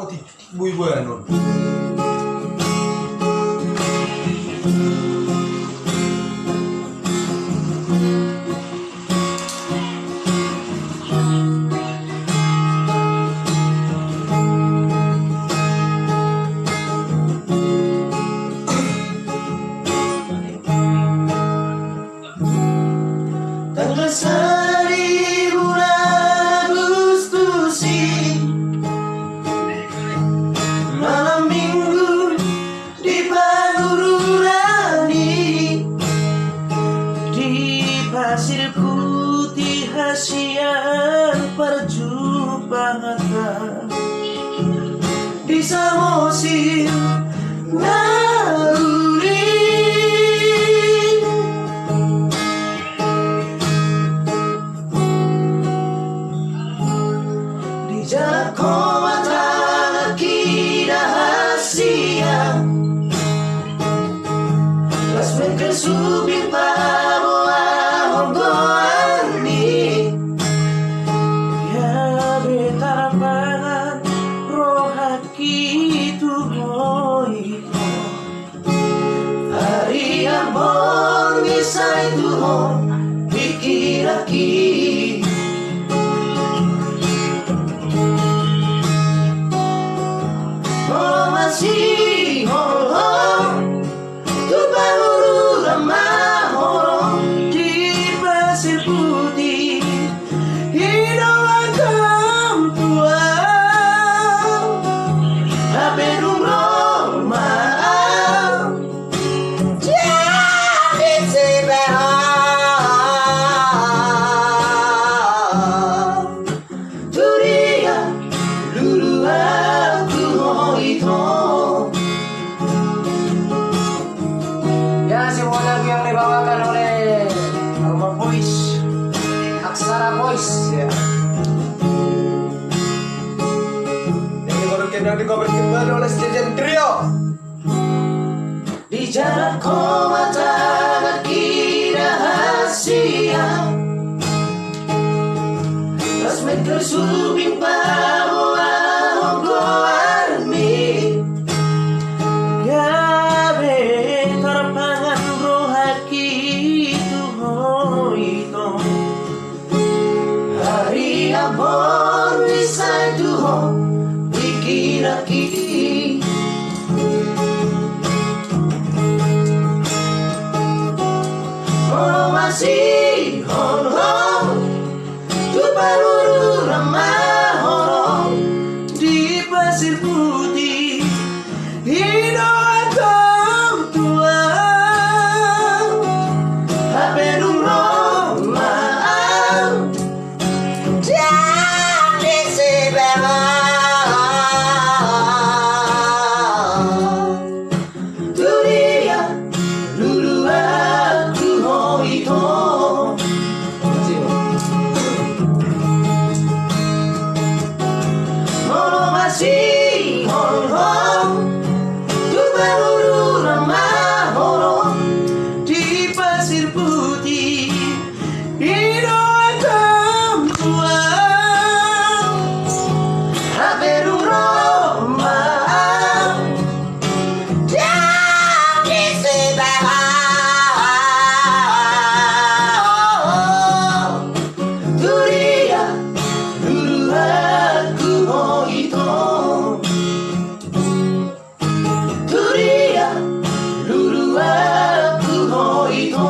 kok dibuy-buyan lho. Tanggal 1 bulan Agustus, malam minggu di Pagururani, di pasir putih hasian perjumpaan, di Samosir naluri. Jalan mata kirahasia Las Vegas subing pamoa hongoani Ya betarapangan rohaki tuhoito Hari ambon isay tuhon pikiraki masih holong tu baru ramah holong di pasir putih hidung tua habedung Roma jadi sebehang tu dia lulu aku itu. Ya, semua lagu yang dibawakan oleh Aroma Voice, Aksara Voice, ya. Yang di-cover kembali oleh sejajan trio. Di jalan mata kirahasia Las meter subing pamoa hongoarmi Ya betarapangan rohaki tuhoito Hari abon isay tuhon pikiraki masih honong tu baru ramah honong di pasir putih hidung tua habedung Roma jadi sebehang tu dia lulu aku itu. Masih honong tu baru ramah honong di pasir putih hidung tua habedung Roma jadi sebehang tu dia dulu aku itu. Lulu aku itu.